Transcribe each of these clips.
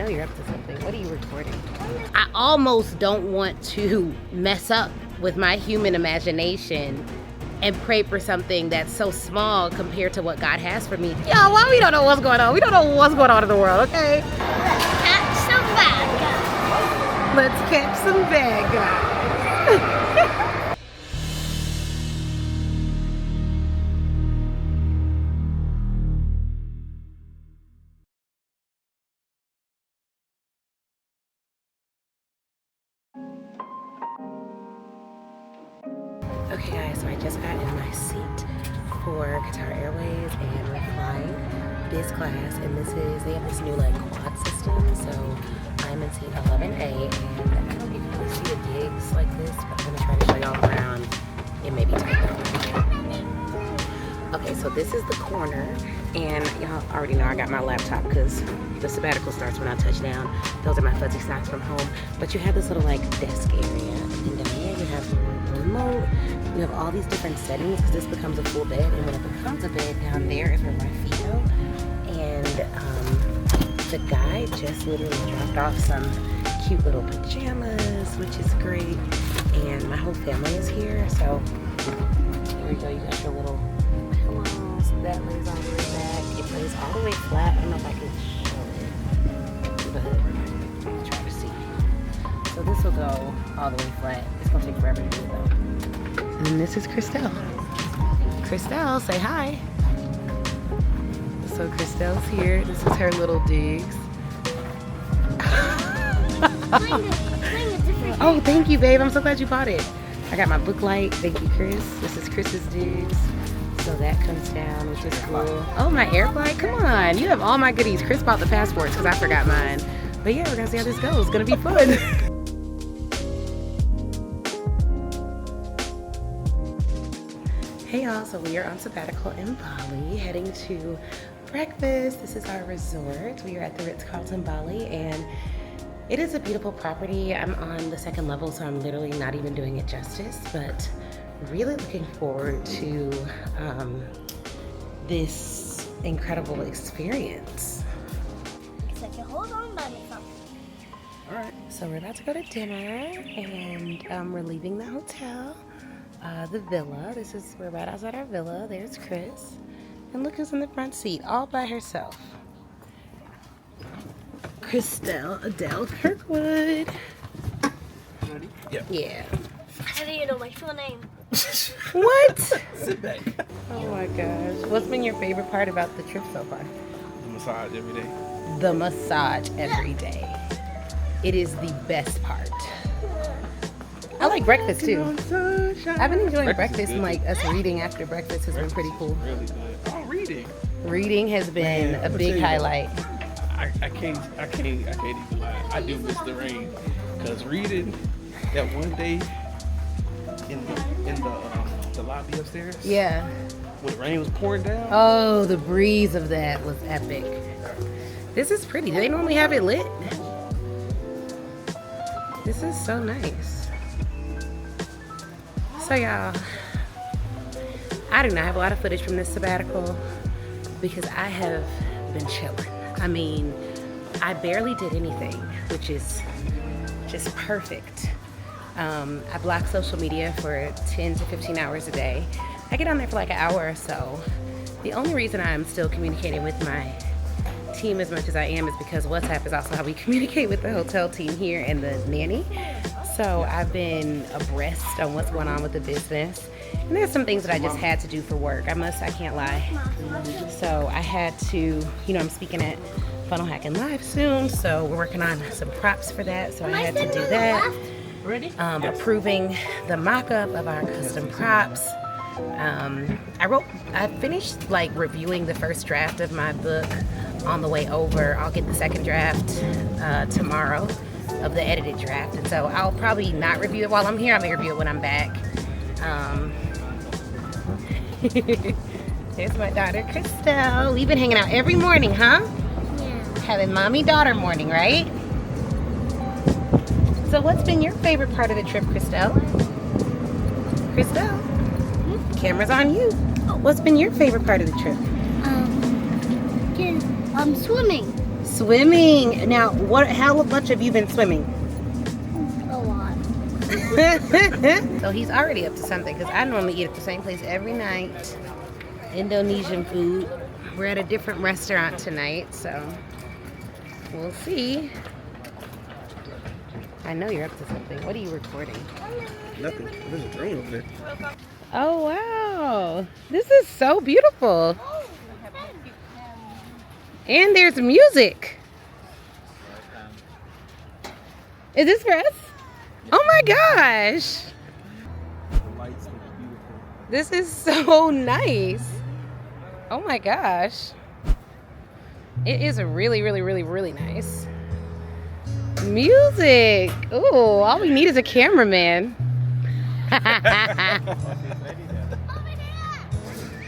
know you're up to something. What are you recording? I almost don't want to mess up with my human imagination and pray for something that's so small compared to what God has for me. Yo, why we don't know what's going on? We don't know what's going on in the world, okay? Let's catch some bad guys. Let's catch some bad guys. Okay guys, so I just got in my seat for Qatar Airways and we're flying biz class, and they have this new like quad system, so I'm in seat 11A, and I don't know if you can really see the gigs like this, but I'm gonna try to show y'all around. It may be tight though. Okay, so this is the corner, and y'all already know I got my laptop because the sabbatical starts when I touch down. Those are my fuzzy socks from home, but you have this little like desk area, and down here you have a remote. You have all these different settings because this becomes a full bed, and when it becomes a bed, down there is where my feet go. And the guy just literally dropped off some cute little pajamas, which is great. And my whole family is here, so here we go. You got your little pillows. That lays all the way back. It lays all the way flat. I don't know if I can show it, but I'll try to see. So this will go all the way flat. It's gonna take forever to do it though. And this is Christelle. Christelle, say hi. So Christelle's here. This is her little digs. Oh, thank you, babe. I'm so glad you bought it. I got my book light. Thank you, Chris. This is Chris's digs. So that comes down, which is cool. Oh, my air flight. Come on. You have all my goodies. Chris bought the passports because I forgot mine. But yeah, we're going to see how this goes. It's going to be fun. Hey y'all, so we are on sabbatical in Bali, heading to breakfast. This is our resort. We are at the Ritz-Carlton Bali, and it is a beautiful property. I'm on the second level, so I'm literally not even doing it justice, but really looking forward to this incredible experience. Except you hold on by me. All right, so we're about to go to dinner, and we're leaving the hotel. The villa. We're right outside our villa. There's Chris. And look who's in the front seat, all by herself. Christelle Adele Kirkwood. Ready? Yep. Yeah. How do you know my full name? What? Sit back. Oh my gosh. What's been your favorite part about the trip so far? The massage every day. The massage every day. It is the best part. I like breakfast too. I've been enjoying breakfast, and like us reading after breakfast has been pretty cool. Really good. Oh, reading. Reading has been a big highlight. I can't even lie. I do miss the rain, cause reading that one day in the lobby upstairs. Yeah. When the rain was pouring down. Oh, the breeze of that was epic. This is pretty. Do they normally have it lit? This is so nice. So y'all, I do not have a lot of footage from this sabbatical because I have been chilling. I mean, I barely did anything, which is just perfect. I block social media for 10 to 15 hours a day. I get on there for like an hour or so. The only reason I'm still communicating with my team as much as I am is because WhatsApp is also how we communicate with the hotel team here and the nanny. So I've been abreast on what's going on with the business. And there's some things that I just had to do for work. I can't lie. So I had to, I'm speaking at Funnel Hacking Live soon. So we're working on some props for that. So I had to do that. Approving the mock-up of our custom props. I finished like reviewing the first draft of my book on the way over. I'll get the second draft tomorrow of the edited draft, and so I'll probably not review it while I'm here. I may review it when I'm back. There's my daughter Christelle. We've been hanging out every morning, huh? Yeah. Having mommy-daughter morning, right? So what's been your favorite part of the trip, Christelle? Christelle? Camera's on you. What's been your favorite part of the trip? Swimming. Swimming. Now, how much have you been swimming? A lot. So he's already up to something because I normally eat at the same place every night. Indonesian food. We're at a different restaurant tonight, so we'll see. I know you're up to something. What are you recording? Nothing. There's a drone over there. Oh, wow. This is so beautiful. And there's music. Is this for us? Oh my gosh. The lights look beautiful. This is so nice. Oh my gosh. It is really, really, really, really nice. Music. Ooh, all we need is a cameraman.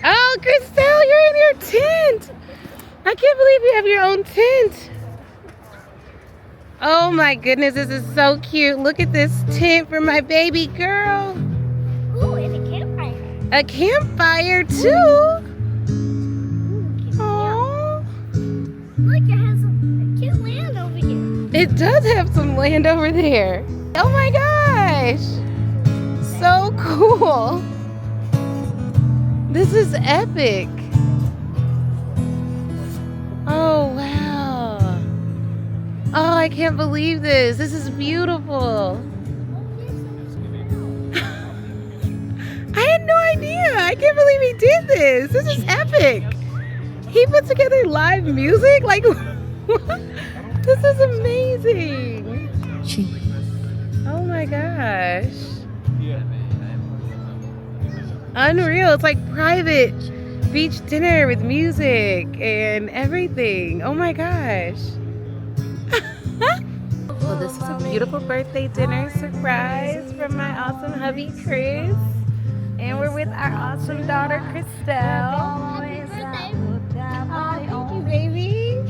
Oh, Christelle, you're in your tent. I can't believe you have your own tent. Oh my goodness, this is so cute. Look at this tent for my baby girl. Ooh, and a campfire. A campfire too. Oh, Look, it has a cute land over here. it does have some land over there. Oh my gosh. So cool. This is epic. Oh, wow. Oh, I can't believe this. This is beautiful. I had no idea. I can't believe he did this. This is epic. He put together live music? Like, this is amazing. Oh my gosh. Yeah. Unreal. It's like private beach dinner with music and everything. Oh my gosh. Well, this is a beautiful birthday dinner surprise from my awesome hubby, Chris. And we're with our awesome daughter, Christelle. Happy birthday. Thank you, baby.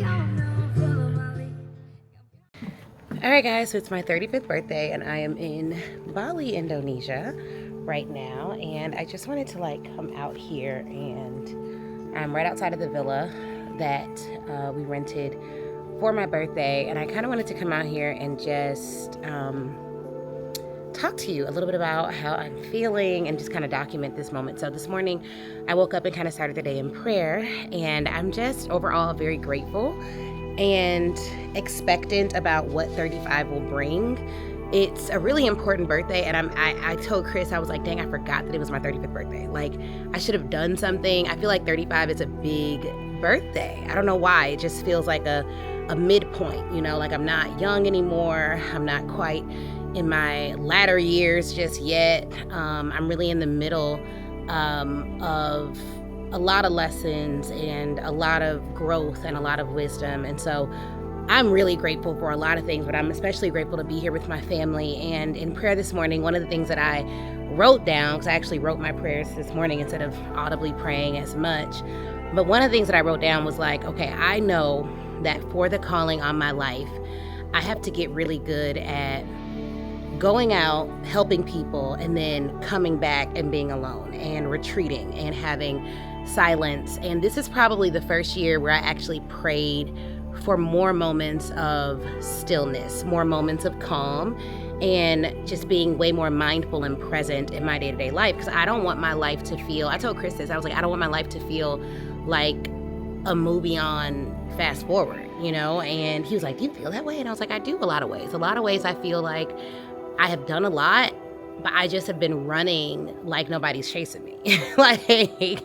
All right, guys, so it's my 35th birthday, and I am in Bali, Indonesia right now. And I just wanted to come out here, and I'm right outside of the villa that we rented for my birthday. And I kind of wanted to come out here and just talk to you a little bit about how I'm feeling and just kind of document this moment. So this morning I woke up and kind of started the day in prayer, and I'm just overall very grateful and expectant about what 35 will bring. It's a really important birthday, and I told Chris, I was like, dang, I forgot that it was my 35th birthday. Like, I should have done something. I feel like 35 is a big birthday. I don't know why. It just feels like a midpoint, you know, like I'm not young anymore. I'm not quite in my latter years just yet. I'm really in the middle of a lot of lessons and a lot of growth and a lot of wisdom. And so I'm really grateful for a lot of things, but I'm especially grateful to be here with my family. And in prayer this morning, one of the things that I wrote down, because I actually wrote my prayers this morning instead of audibly praying as much, but one of the things that I wrote down was like, okay, I know that for the calling on my life, I have to get really good at going out, helping people, and then coming back and being alone and retreating and having silence. And this is probably the first year where I actually prayed for more moments of stillness, more moments of calm, and just being way more mindful and present in my day-to-day life. Because I don't want my life to feel, I told Chris this, I was like, I don't want my life to feel like a movie on fast forward, you know? And he was like, do you feel that way? And I was like, I do a lot of ways. A lot of ways I feel like I have done a lot, but I just have been running like nobody's chasing me. Like,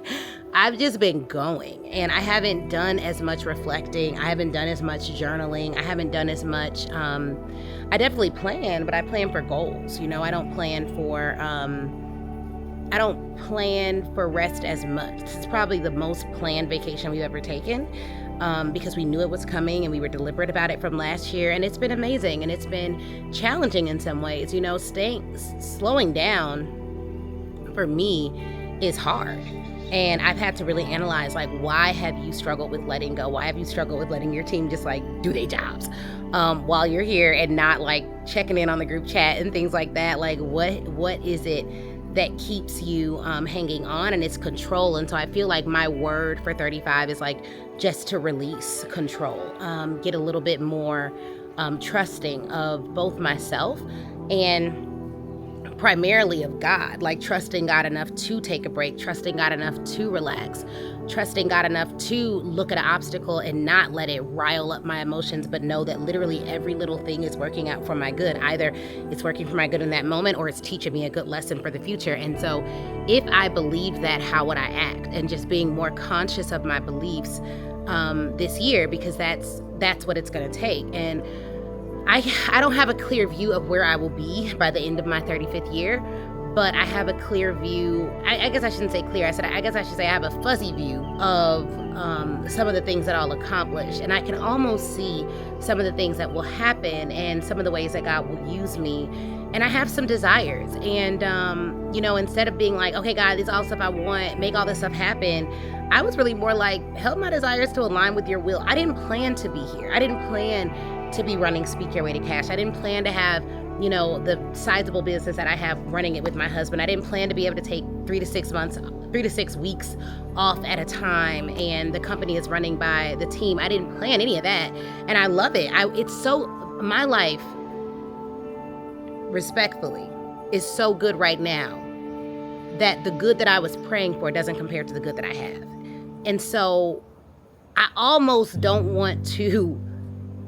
I've just been going, and I haven't done as much reflecting. I haven't done as much journaling. I haven't done as much, I definitely plan, but I plan for goals. You know, I don't plan for rest as much. This is probably the most planned vacation we've ever taken, because we knew it was coming and we were deliberate about it from last year, and it's been amazing, and it's been challenging in some ways. You know, slowing down for me is hard. And I've had to really analyze, like, why have you struggled with letting go? Why have you struggled with letting your team just do their jobs while you're here and not checking in on the group chat and things like that? Like, what is it that keeps you hanging on, and it's control. And so I feel like my word for 35 is like just to release control, get a little bit more trusting of both myself and primarily of God, like trusting God enough to take a break, trusting God enough to relax, trusting God enough to look at an obstacle and not let it rile up my emotions, but know that literally every little thing is working out for my good. Either it's working for my good in that moment or it's teaching me a good lesson for the future. And so if I believe that, how would I act? And just being more conscious of my beliefs this year, because that's what it's going to take. And I don't have a clear view of where I will be by the end of my 35th year, but I have a clear view. I guess I shouldn't say clear. I guess I should say I have a fuzzy view of some of the things that I'll accomplish. And I can almost see some of the things that will happen and some of the ways that God will use me. And I have some desires. And, instead of being like, okay, God, this is all stuff I want, make all this stuff happen, I was really more like, help my desires to align with your will. I didn't plan to be here. I didn't plan to be running Speak Your Way to Cash. I didn't plan to have, the sizable business that I have running it with my husband. I didn't plan to be able to take 3 to 6 weeks off at a time, and the company is running by the team. I didn't plan any of that, and I love it. My life, respectfully, is so good right now that the good that I was praying for doesn't compare to the good that I have. And so I almost don't want to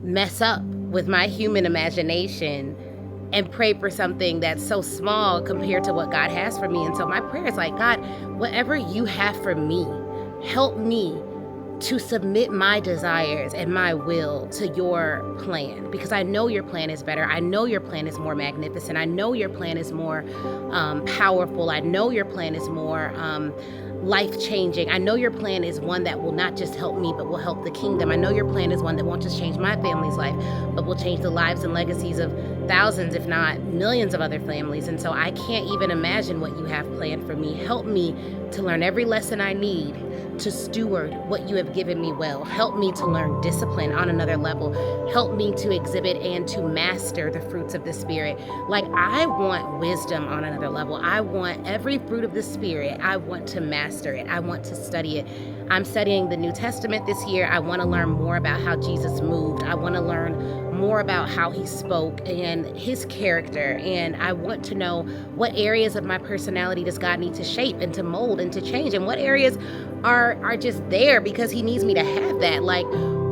mess up with my human imagination and pray for something that's so small compared to what God has for me. And so my prayer is like, God, whatever you have for me, help me to submit my desires and my will to your plan, because I know your plan is better. I know your plan is more magnificent. I know your plan is more powerful. I know your plan is more life-changing. I know your plan is one that will not just help me, but will help the kingdom. I know your plan is one that won't just change my family's life, but will change the lives and legacies of thousands, if not millions of other families. And so I can't even imagine what you have planned for me. Help me to learn every lesson I need to steward what you have given me well. Help me to learn discipline on another level. Help me to exhibit and to master the fruits of the Spirit. Like, I want wisdom on another level. I want every fruit of the Spirit. I want to master it. I want to study it. I'm studying the New Testament this year. I want to learn more about how Jesus moved. I want to learn more about how he spoke and his character. And I want to know what areas of my personality does God need to shape and to mold and to change, and what areas are just there because he needs me to have that. Like,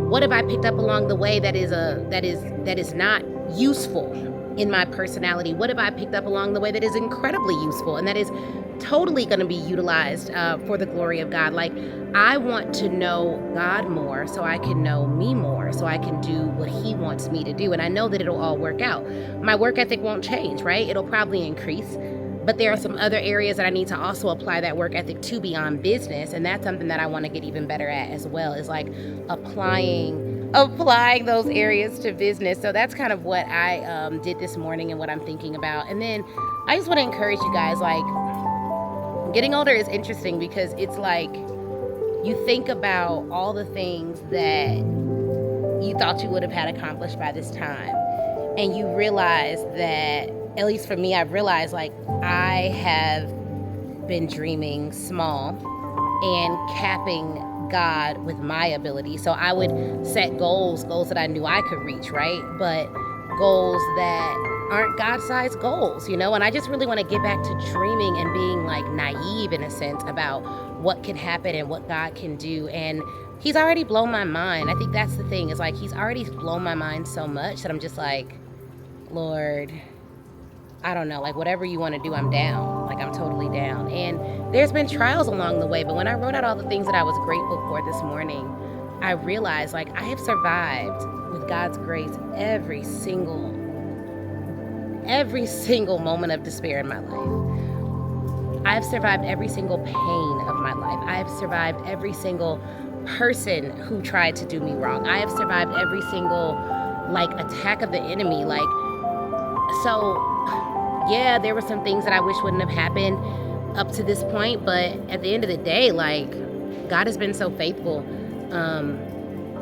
what have I picked up along the way that is not useful in my personality? What have I picked up along the way that is incredibly useful and that is totally going to be utilized for the glory of God? Like, I want to know God more so I can know me more, so I can do what he wants me to do. And I know that it'll all work out. My work ethic won't change, right? It'll probably increase. But there are some other areas that I need to also apply that work ethic to beyond business. And that's something that I want to get even better at as well, is like applying those areas to business. So that's kind of what I did this morning and what I'm thinking about. And then I just want to encourage you guys, like, getting older is interesting because it's like you think about all the things that you thought you would have had accomplished by this time. And you realize that, at least for me, I've realized, like, I have been dreaming small and capping God with my ability. So I would set goals that I knew I could reach, right? But goals that aren't God-sized goals, and I just really want to get back to dreaming and being like naive in a sense about what can happen and what God can do. And he's already blown my mind. I think that's the thing, is like, he's already blown my mind so much that I'm just like, Lord, I don't know, like, whatever you want to do, I'm down. Like, I'm totally down. And there's been trials along the way, but when I wrote out all the things that I was grateful for this morning, I realized, like, I have survived with God's grace every single moment of despair in my life. I've survived every single pain of my life. I've survived every single person who tried to do me wrong. I have survived every single, like, attack of the enemy. Like, so, yeah, there were some things that I wish wouldn't have happened up to this point, but at the end of the day, like, God has been so faithful.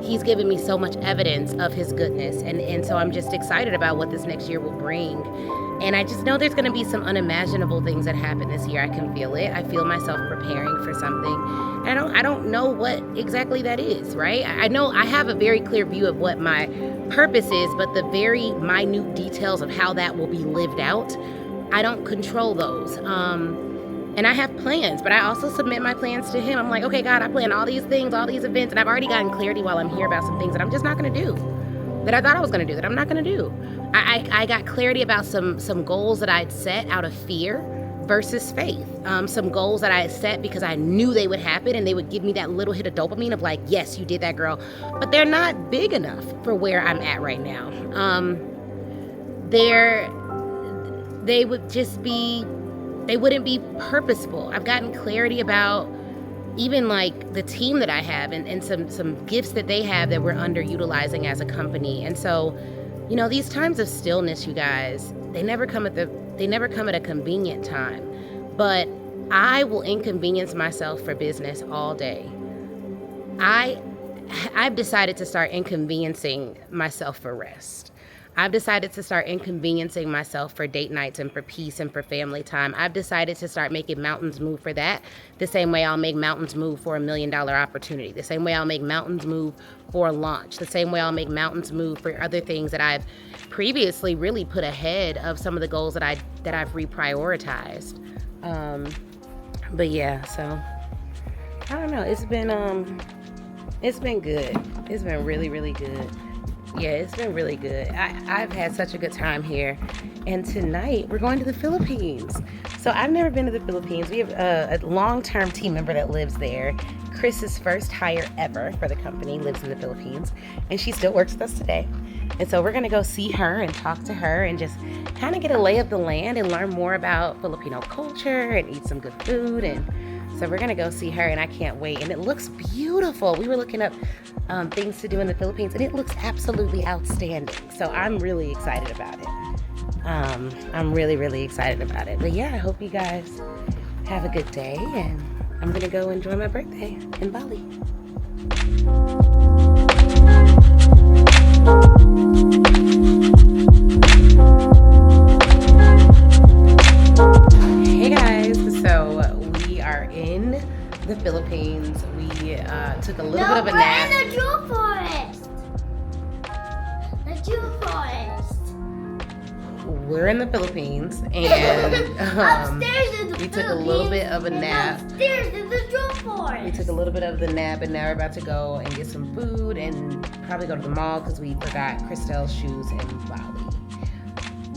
He's given me so much evidence of his goodness. And so I'm just excited about what this next year will bring. And I just know there's going to be some unimaginable things that happen this year. I can feel it. I feel myself preparing for something. And I don't know what exactly that is, right? I know I have a very clear view of what my purpose is, but the very minute details of how that will be lived out, I don't control those. And I have plans, but I also submit my plans to him. I'm like, okay, God, I plan all these things, all these events, and I've already gotten clarity while I'm here about some things that I'm just not going to do, that I thought I was going to do, that I'm not going to do. I got clarity about some goals that I'd set out of fear versus faith. Some goals that I had set because I knew they would happen and they would give me that little hit of dopamine of like, yes, you did that, girl. But they're not big enough for where I'm at right now. They wouldn't be purposeful. I've gotten clarity about even like the team that I have and some gifts that they have that we're underutilizing as a company. And so, you know, these times of stillness, you guys, they never come at a convenient time. But I will inconvenience myself for business all day. I've decided to start inconveniencing myself for rest. I've decided to start inconveniencing myself for date nights and for peace and for family time. I've decided to start making mountains move for that, the same way I'll make mountains move for $1 million opportunity, the same way I'll make mountains move for a launch, the same way I'll make mountains move for other things that I've previously really put ahead of some of the goals that I've reprioritized. But yeah, so I don't know. It's been good. It's been really, really good. Yeah, it's been really good. I've had such a good time here. And tonight we're going to the Philippines. So I've never been to the Philippines. We have a long-term team member that lives there. Chris's first hire ever for the company lives in the Philippines. And she still works with us today. And so we're going to go see her and talk to her and just kind of get a lay of the land and learn more about Filipino culture and eat some good food. And so we're going to go see her, and I can't wait. And it looks beautiful. We were looking up things to do in the Philippines, and it looks absolutely outstanding. So I'm really excited about it. I'm really, really excited about it. But yeah, I hope you guys have a good day, and I'm going to go enjoy my birthday in Bali. Hey guys, so we are in the Philippines. We took a little bit of a nap. We're in the jewel forest. The jewel forest. We're in the Philippines, and Upstairs in the we took a little bit of a nap. Upstairs in the jewel forest. We took a little bit of the nap, and now we're about to go and get some food and probably go to the mall because we forgot Christelle's shoes in Bali.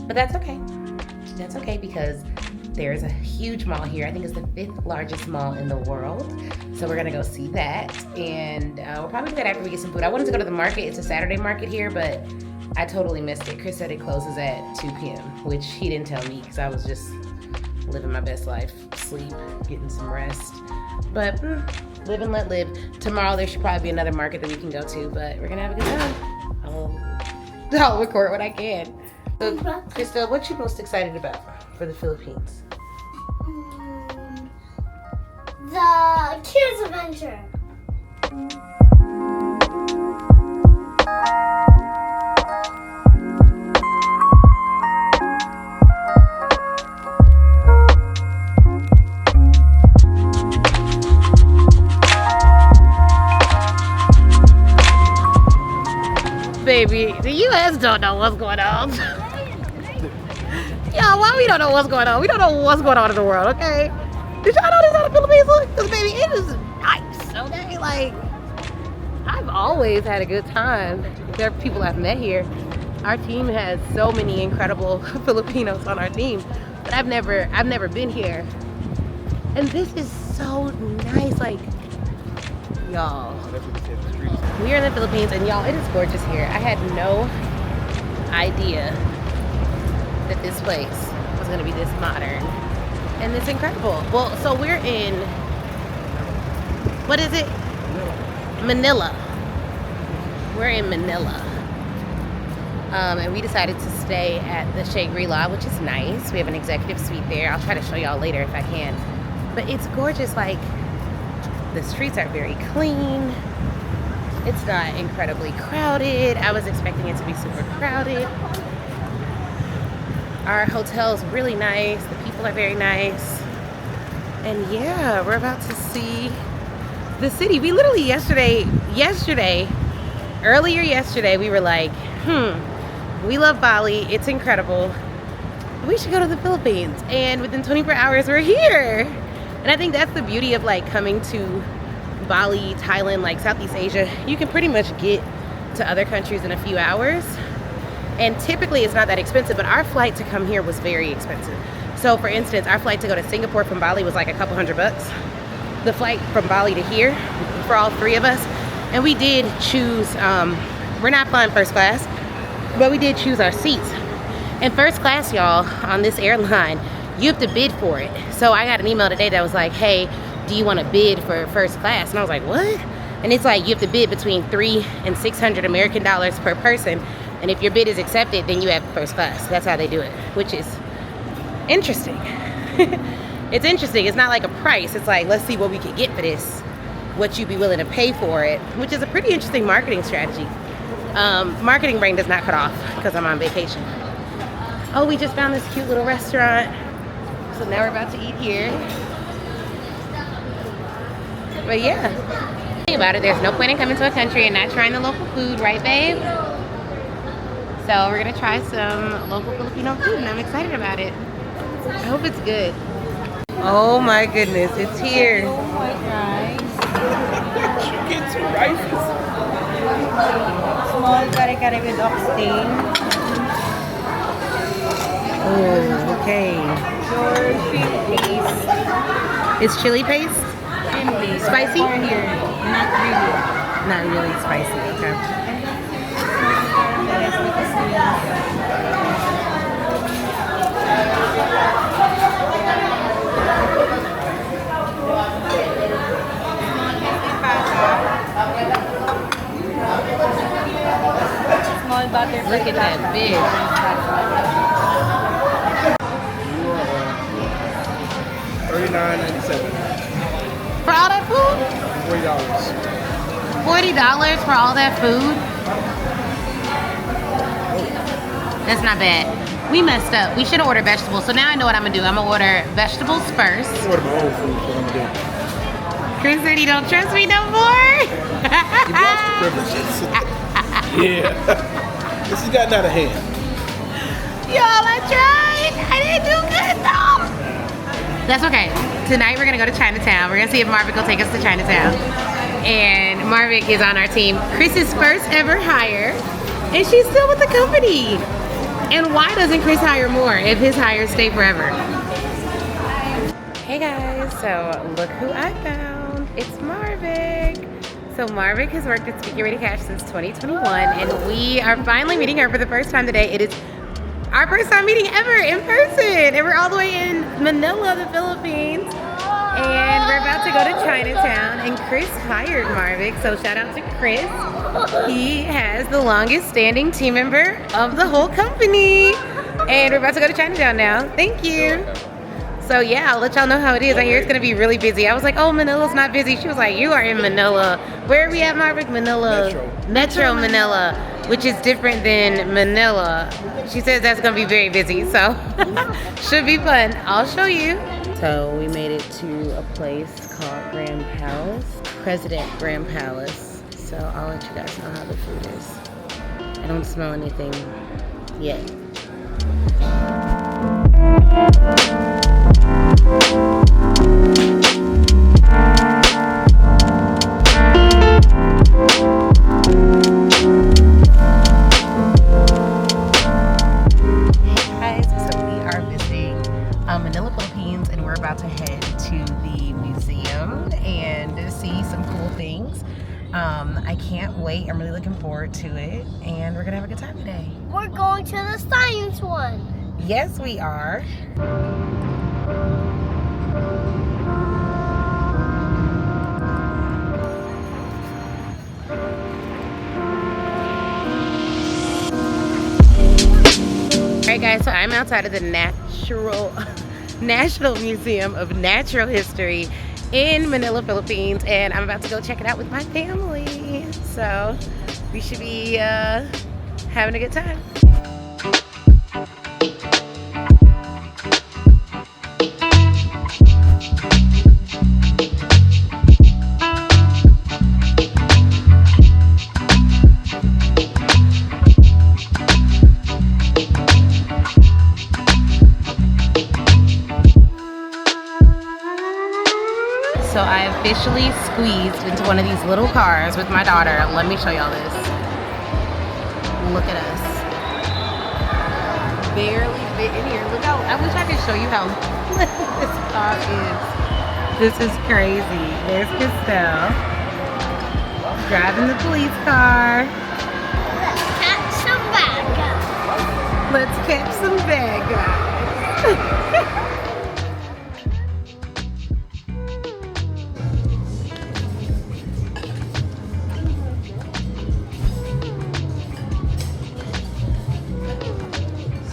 But that's okay. That's okay because there's a huge mall here. I think it's the 5th largest mall in the world. So we're gonna go see that. And we'll probably do that after we get some food. I wanted to go to the market. It's a Saturday market here, but I totally missed it. Chris said it closes at 2 p.m., which he didn't tell me because I was just living my best life. Sleep, getting some rest. But live and let live. Tomorrow there should probably be another market that we can go to, but we're gonna have a good time. I'll record what I can. So, Christelle, what you most excited about for the Philippines? The Kids Adventure. Baby, the U.S. don't know what's going on. Y'all, why we don't know what's going on? We don't know what's going on in the world, okay? Did y'all know this how the Philippines look? Because, baby, it is nice, okay? Like, I've always had a good time. There are people I've met here. Our team has so many incredible Filipinos on our team, but I've never been here. And this is so nice, like, y'all. We are in the Philippines, and y'all, it is gorgeous here. I had no idea that this place was gonna be this modern and this incredible. Well, so we're in, what is it? Manila. We're in Manila. And we decided to stay at the Shangri-La, which is nice. We have an executive suite there. I'll try to show y'all later if I can. But it's gorgeous. Like, the streets are very clean. It's not incredibly crowded. I was expecting it to be super crowded. Our hotel is really nice. The people are very nice. And yeah, we're about to see the city. We literally earlier yesterday, we were like, we love Bali. It's incredible. We should go to the Philippines. And within 24 hours, we're here. And I think that's the beauty of like coming to Bali, Thailand, like Southeast Asia. You can pretty much get to other countries in a few hours. And typically it's not that expensive, but our flight to come here was very expensive. So for instance, our flight to go to Singapore from Bali was like a couple $100. The flight from Bali to here for all three of us. And we did choose, we're not flying first class, but we did choose our seats. And first class, y'all, on this airline, you have to bid for it. So I got an email today that was like, hey, do you want to bid for first class? And I was like, what? And it's like you have to bid between $300 and $600 American dollars per person. And if your bid is accepted, then you have first class. That's how they do it, which is interesting. It's interesting. It's not like a price. It's like, let's see what we could get for this, what you'd be willing to pay for it, which is a pretty interesting marketing strategy. Marketing brain does not cut off because I'm on vacation. Oh, we just found this cute little restaurant. So now we're about to eat here. But yeah, think about it, there's no point in coming to a country and not trying the local food, right babe? So we're gonna try some local Filipino food and I'm excited about it. I hope it's good. Oh my goodness, it's here. White rice. You get 2 rices. Small kare-kare with oxtail. Oh, okay. Your shrimp paste. It's chili paste? Shrimp paste. Spicy? Or here, not really. Not really spicy, okay. The rest with the sweet. Small butter. Look at that big. $39.97. For all that food? $40. $40 for all that food? That's not bad. We messed up. We should have ordered vegetables. So now I know what I'm gonna do. I'm gonna order vegetables first. Order my own food, what I'm doing. Chris said he don't trust me no more. You lost the privileges. Yeah. This has gotten out of hand. Y'all, I tried. I didn't do good though. That's okay. Tonight we're gonna go to Chinatown. We're gonna see if Marvick will take us to Chinatown. And Marvick is on our team. Chris's first ever hire, and she's still with the company. And why doesn't Chris hire more if his hires stay forever? Hey guys, so look who I found. It's Marvick. So Marvick has worked at Speaking Ready Cash since 2021, and we are finally meeting her for the first time today. It is our first time meeting ever in person, and we're all the way in Manila, the Philippines. And we're about to go to Chinatown, and Chris hired Marvick, so shout out to Chris. He has the longest standing team member of the whole company. And we're about to go to Chinatown now. Thank you. So yeah, I'll let y'all know how it is. I hear it's gonna be really busy. I was like, oh, Manila's not busy. She was like, you are in Manila. Where are we at, Marvick? Manila. Metro Manila, which is different than Manila. She says that's gonna be very busy, so should be fun. I'll show you. So we made it to a place called Grand Palace, President Grand Palace. So I'll let you guys know how the food is. I don't smell anything yet. Guys, so we are visiting Manila, Philippines, and we're about to head to the museum and see some cool things. I can't wait. I'm really looking forward to it, and we're gonna have a good time today. We're going to the science one. Yes, we are. Alright guys, so I'm outside of the National Museum of Natural History in Manila, Philippines, and I'm about to go check it out with my family. So we should be having a good time. actually squeezed into one of these little cars with my daughter. Let me show y'all this. Look at us. Barely fit in here. Look how, I wish I could show you how little this car is. This is crazy. There's Christelle driving the police car. Let's catch some bad guys. Let's catch some bad guys.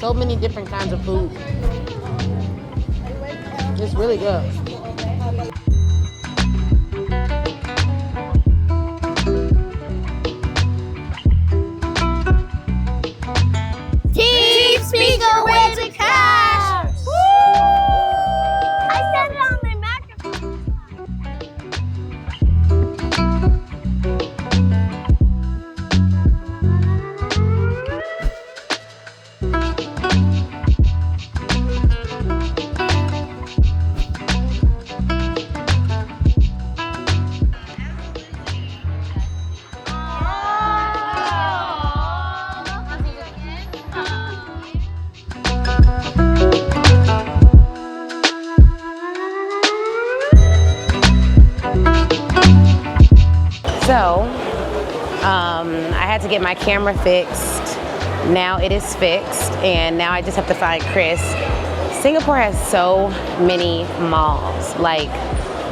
So many different kinds of food. It's really good. Team Speaker wins a cash! Woo! I said it on my microphone. So, I had to get my camera fixed. Now it is fixed, and now I just have to find Chris. Singapore has so many malls, like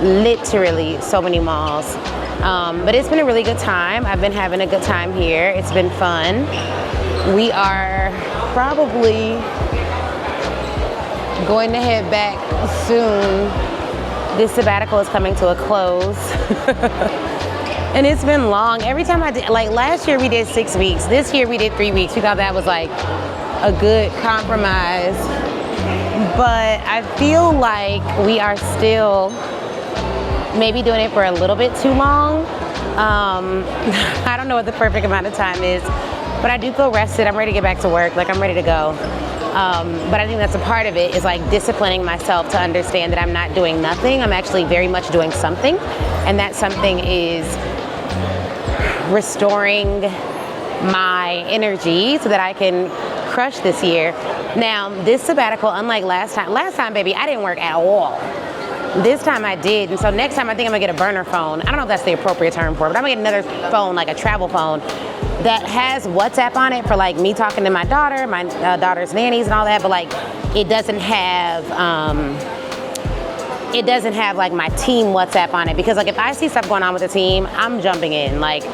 literally so many malls. But it's been a really good time. I've been having a good time here. It's been fun. We are probably going to head back soon. This sabbatical is coming to a close. And it's been long. Every time I did, like last year we did 6 weeks. This year we did 3 weeks. We thought that was like a good compromise. But I feel like we are still maybe doing it for a little bit too long. I don't know what the perfect amount of time is, but I do feel rested. I'm ready to get back to work. Like I'm ready to go. But I think that's a part of it, is like disciplining myself to understand that I'm not doing nothing. I'm actually very much doing something. And that something is restoring my energy so that I can crush this year. Now, this sabbatical, unlike last time, baby, I didn't work at all. This time I did, and so next time I think I'm gonna get a burner phone. I don't know if that's the appropriate term for it, but I'm gonna get another phone, like a travel phone, that has WhatsApp on it for like me talking to my daughter, my daughter's nannies and all that, but like it doesn't have like my team WhatsApp on it, because like if I see stuff going on with the team, I'm jumping in. Like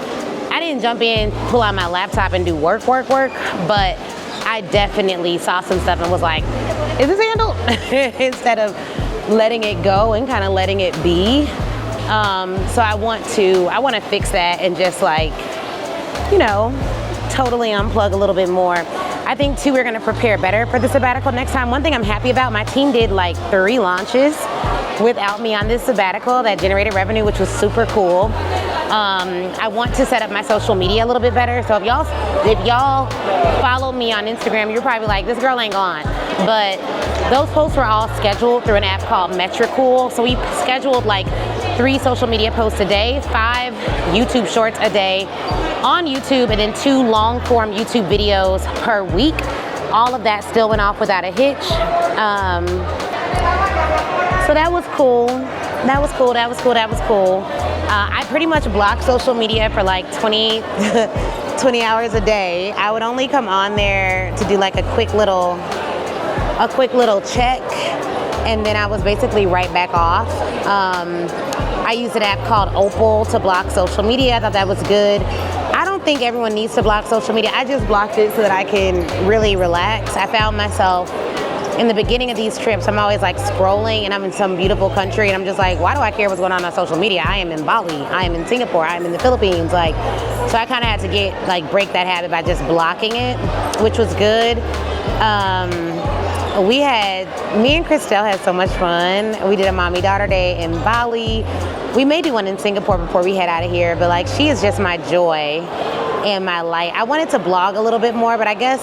I didn't jump in, pull out my laptop and do work, but I definitely saw some stuff and was like, is this handled? Instead of letting it go and kind of letting it be. So I want to fix that and just like, you know, totally unplug a little bit more. I think too, we're gonna prepare better for the sabbatical next time. One thing I'm happy about, my team did like 3 launches without me on this sabbatical that generated revenue, which was super cool. I want to set up my social media a little bit better. So if y'all follow me on Instagram, you're probably like, this girl ain't gone. But those posts were all scheduled through an app called Metricool. So we scheduled like 3 social media posts a day, 5 YouTube shorts a day on YouTube, and then 2 long form YouTube videos per week. All of that still went off without a hitch. So that was cool. I pretty much blocked social media for like 20 hours a day. I would only come on there to do like a quick little check, and then I was basically right back off. I used an app called Opal to block social media. I thought that was good. I don't think everyone needs to block social media. I just blocked it so that I can really relax. I found myself in the beginning of these trips, I'm always like scrolling and I'm in some beautiful country and I'm just like, why do I care what's going on social media? I am in Bali, I am in Singapore, I am in the Philippines. Like, so I kind of had to break that habit by just blocking it, which was good. Me and Christelle had so much fun. We did a mommy-daughter day in Bali. We may do one in Singapore before we head out of here, but like, she is just my joy and my light. I wanted to blog a little bit more, but I guess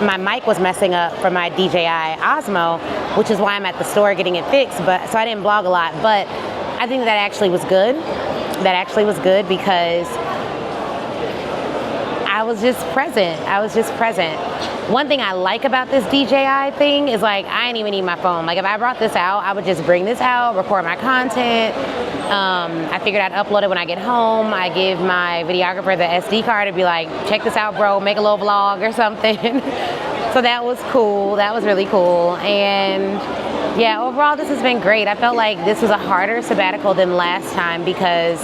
my mic was messing up for my DJI Osmo, which is why I'm at the store getting it fixed, but so I didn't blog a lot. But I think that actually was good. That actually was good because I was just present. One thing I like about this DJI thing is like, I didn't even need my phone. Like if I brought this out, I would just bring this out, record my content. I figured I'd upload it when I get home. I give my videographer the SD card and be like, check this out, bro, make a little vlog or something. So that was cool. That was really cool. And yeah, overall this has been great. I felt like this was a harder sabbatical than last time because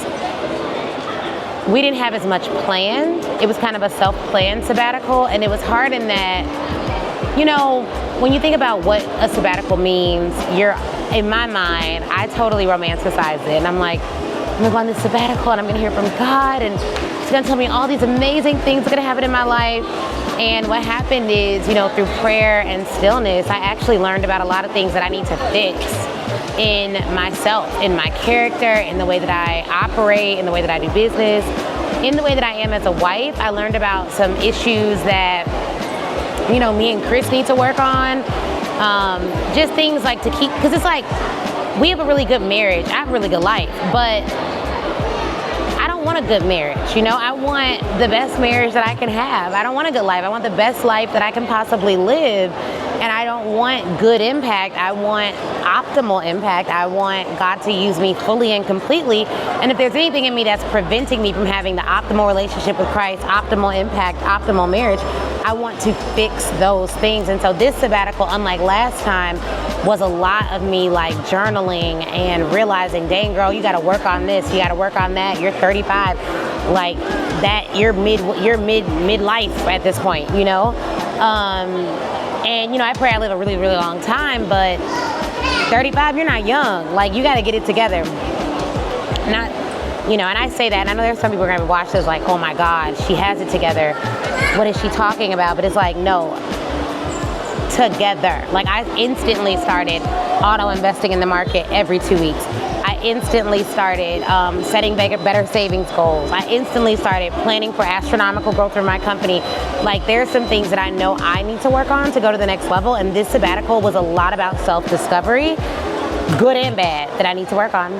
we didn't have as much planned. It was kind of a self-planned sabbatical, and it was hard in that, you know, when you think about what a sabbatical means, in my mind, I totally romanticize it. And I'm like, I'm gonna go on this sabbatical and I'm gonna hear from God and He's gonna tell me all these amazing things are gonna happen in my life. And what happened is, you know, through prayer and stillness, I actually learned about a lot of things that I need to fix in myself, in my character, in the way that I operate, in the way that I do business, in the way that I am as a wife. I learned about some issues that, you know, me and Chris need to work on. Just things like to keep, because it's like, we have a really good marriage. I have a really good life, but I don't want a good marriage, you know? I want the best marriage that I can have. I don't want a good life. I want the best life that I can possibly live. And I don't want good impact. I want optimal impact. I want God to use me fully and completely. And if there's anything in me that's preventing me from having the optimal relationship with Christ, optimal impact, optimal marriage, I want to fix those things. And so this sabbatical, unlike last time, was a lot of me like journaling and realizing, dang girl, you gotta work on this, you gotta work on that. You're 35, like that, you're midlife at this point, you know? And you know, I pray I live a really, really long time, but 35, you're not young. Like you gotta get it together. Not, you know, and I say that, and I know there's some people who are gonna watch this like, oh my God, she has it together. What is she talking about? But it's like, no, together. Like I instantly started auto investing in the market every 2 weeks. I instantly started setting better savings goals. I instantly started planning for astronomical growth for my company. Like there's some things that I know I need to work on to go to the next level, and this sabbatical was a lot about self-discovery, good and bad, that I need to work on.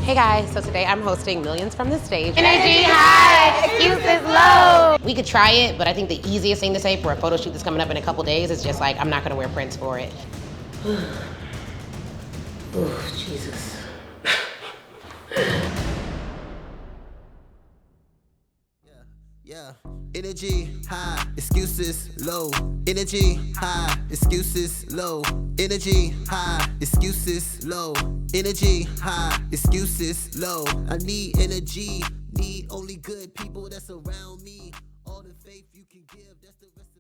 Hey guys, so today I'm hosting Millions from the Stage. Energy high, excuses low. We could try it, but I think the easiest thing to say for a photo shoot that's coming up in a couple days is just like, I'm not gonna wear prints for it. Oh, Jesus. Yeah, energy high, excuses low. Energy high, excuses low. Energy high, excuses low. Energy high, excuses low. I need energy, need only good people that's around me. All the faith you can give, that's the recipe.